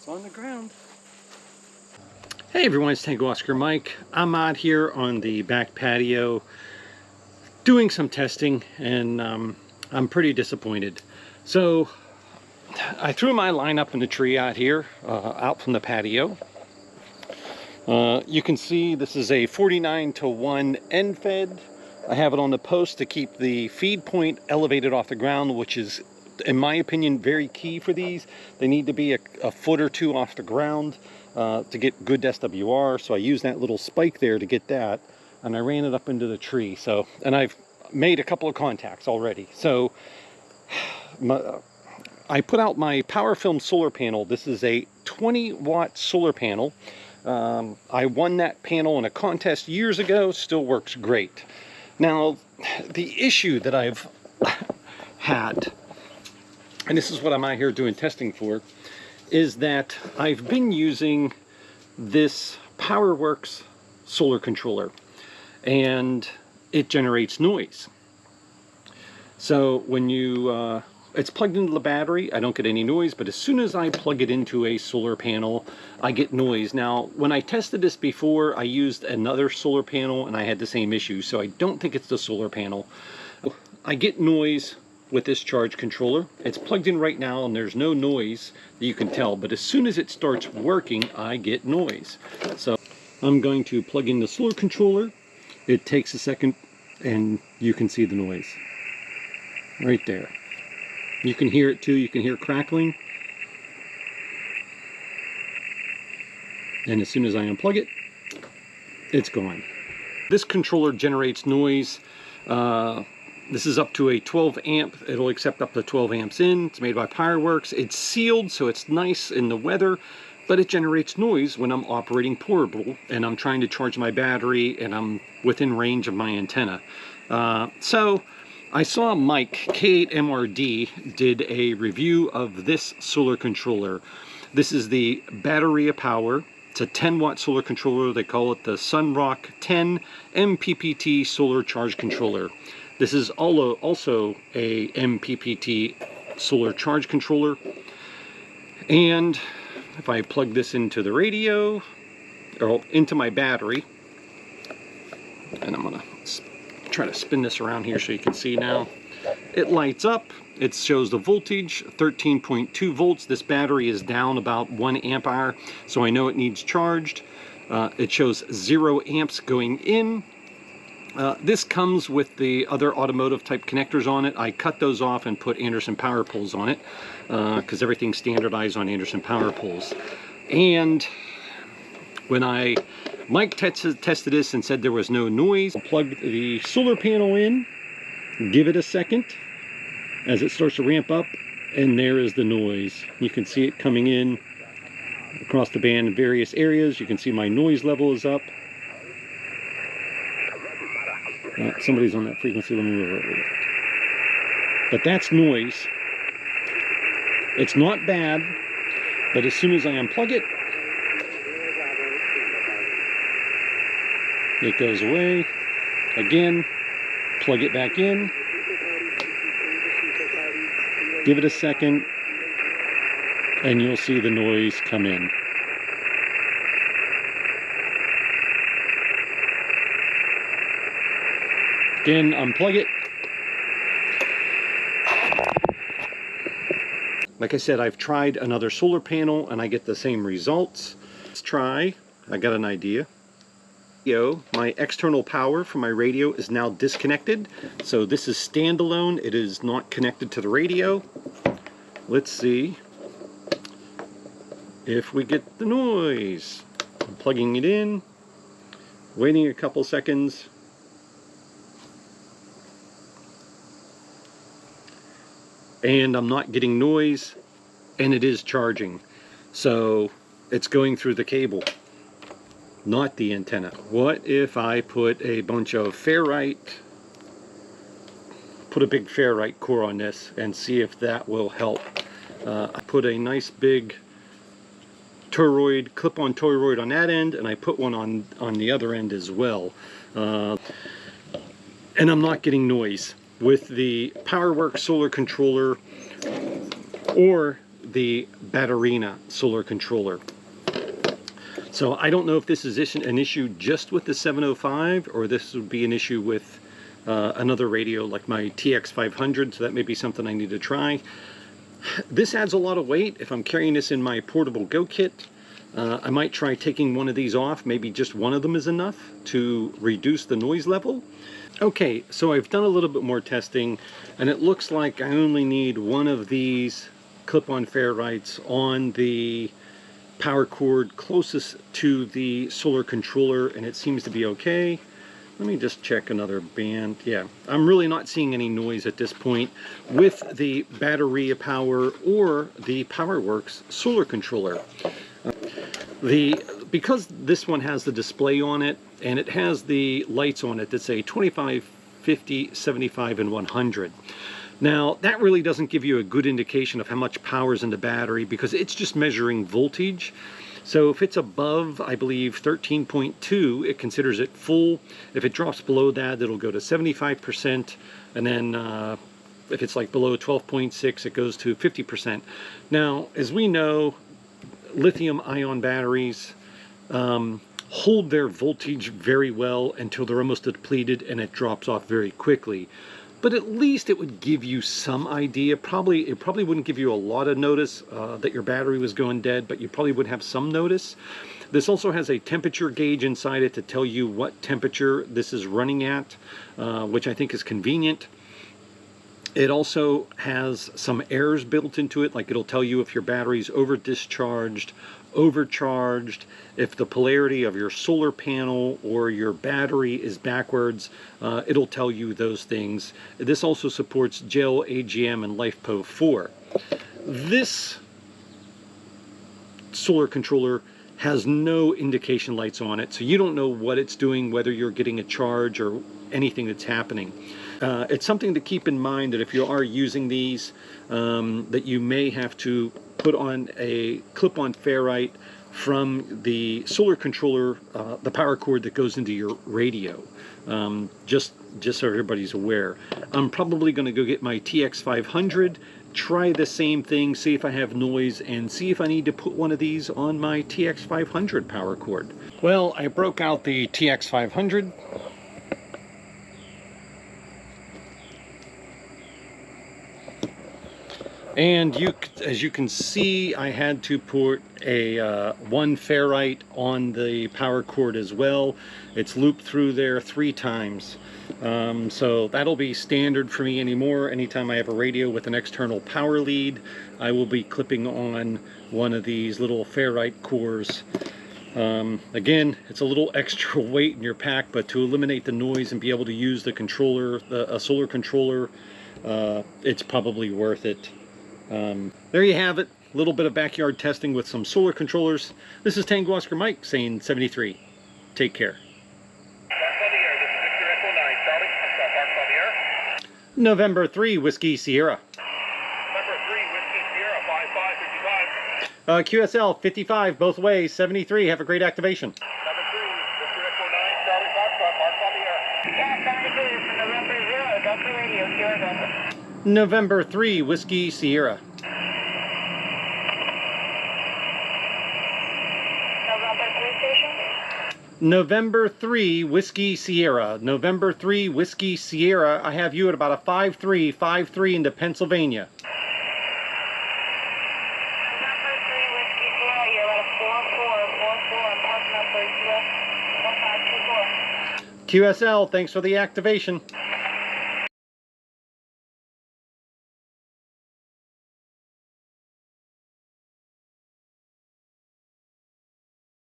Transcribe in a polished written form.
It's on the ground. Hey everyone, it's Tango Oscar Mike. I'm out here on the back patio doing some testing, and I'm pretty disappointed. So I threw my line up in the tree out here, out from the patio. You can see this is a 49-to-1 end fed. I have it on the post to keep the feed point elevated off the ground, which is, in my opinion, very key for these. They need to be a foot or two off the ground to get good SWR. So I used that little spike there to get that, and I ran it up into the tree. So, and I've made a couple of contacts already. So I put out my Power Film solar panel. This is a 20-watt solar panel. I won that panel in a contest years ago. Still works great. Now, the issue that I've had, and this is what I'm out here doing testing for, is that I've been using this PowerWorks solar controller, and it generates noise. So when you it's plugged into the battery, I don't get any noise, but as soon as I plug it into a solar panel, I get noise. Now, when I tested this before, I used another solar panel and I had the same issue, so I don't think it's the solar panel. I get noise with this charge controller. It's plugged in right now and there's no noise that you can tell, but as soon as it starts working, I get noise. So I'm going to plug in the solar controller. It takes a second and you can see the noise right there. You can hear it too. You can hear crackling. And as soon as I unplug it, it's gone. This controller generates noise. This is up to a 12 amp. It'll accept up to 12 amps in. It's made by PowerWorks. It's sealed, so it's nice in the weather, but it generates noise when I'm operating portable and I'm trying to charge my battery and I'm within range of my antenna. So I saw Mike, K8MRD, did a review of this solar controller. This is the Batteria Power. It's a 10-watt solar controller. They call it the Sunrock 10 MPPT solar charge controller. This is also a MPPT solar charge controller. And if I plug this into the radio, or into my battery, and I'm gonna try to spin this around here so you can see now. It lights up. It shows the voltage, 13.2 volts. This battery is down about 1 amp hour, so I know it needs charged. It shows 0 amps going in. This comes with the other automotive type connectors on it. I cut those off and put Anderson power poles on it because everything's standardized on Anderson power poles. And when Mike tested this and said there was no noise, plug the solar panel in, give it a second as it starts to ramp up, and there is the noise. You can see it coming in across the band in various areas. You can see my noise level is up. Somebody's on that frequency. Let me move over. But that's noise. It's not bad, but as soon as I unplug it, it goes away. Again, plug it back in. Give it a second, and you'll see the noise come in. Again, unplug it. Like I said, I've tried another solar panel and I get the same results. Let's try. I got an idea. My external power from my radio is now disconnected, so this is standalone. It is not connected to the radio. Let's see if we get the noise. I'm plugging it in, waiting a couple seconds, and I'm not getting noise, and it is charging. So it's going through the cable, not the antenna. What if I put a bunch of ferrite, put a big ferrite core on this and see if that will help? I put a nice big toroid, clip-on toroid on that end, and I put one on the other end as well. And I'm not getting noise. With the PowerWorks solar controller or the Batterina solar controller. So I don't know if this is an issue just with the 705, or this would be an issue with another radio like my TX500, so that may be something I need to try. This adds a lot of weight. If I'm carrying this in my portable Go kit, I might try taking one of these off. Maybe just one of them is enough to reduce the noise level. Okay, so I've done a little bit more testing, and it looks like I only need one of these clip-on ferrites on the power cord closest to the solar controller, and it seems to be okay. Let me just check another band. Yeah, I'm really not seeing any noise at this point with the battery power or the PowerWorks solar controller. Because this one has the display on it, and it has the lights on it that say 25, 50, 75, and 100. Now, that really doesn't give you a good indication of how much power is in the battery, because it's just measuring voltage. So if it's above, I believe, 13.2, it considers it full. If it drops below that, it'll go to 75%. And then if it's like below 12.6, it goes to 50%. Now, as we know, lithium-ion batteries hold their voltage very well until they're almost depleted, and it drops off very quickly. But at least it would give you some idea. It probably wouldn't give you a lot of notice that your battery was going dead, but you probably would have some notice. This also has a temperature gauge inside it to tell you what temperature this is running at, which I think is convenient. It also has some errors built into it, like it'll tell you if your battery's over-discharged, overcharged, if the polarity of your solar panel or your battery is backwards. It'll tell you those things. This also supports gel, AGM, and LiFePO4. This solar controller has no indication lights on it, so you don't know what it's doing, whether you're getting a charge or anything that's happening. It's something to keep in mind that if you are using these, that you may have to put on a clip-on ferrite from the solar controller, the power cord that goes into your radio, just so everybody's aware. I'm probably going to go get my TX500, try the same thing, see if I have noise, and see if I need to put one of these on my TX500 power cord. Well, I broke out the TX500. And as you can see, I had to put a one ferrite on the power cord as well. It's looped through there 3 times. So that'll be standard for me anymore. Anytime I have a radio with an external power lead, I will be clipping on one of these little ferrite cores. Again, it's a little extra weight in your pack, but to eliminate the noise and be able to use the controller, a solar controller, it's probably worth it. There you have it, a little bit of backyard testing with some solar controllers. This is Tango Oscar Mike saying 73. Take care. November 3, Whiskey Sierra. November 3, Whiskey Sierra, 5555. QSL 55 both ways, 73. Have a great activation. Number 3, Whiskey Echo 9, Charlie Foxtrot, Mark on the air. Yeah, 72 from November 0, Delta Radio, Sierra Delta. November 3, Whiskey Sierra. November 3 station? November 3, Whiskey Sierra. November 3, Whiskey Sierra. I have you at about a 5353 into Pennsylvania. November 3, Whiskey Sierra, you're about a 4444, park number US 1524. QSL, thanks for the activation.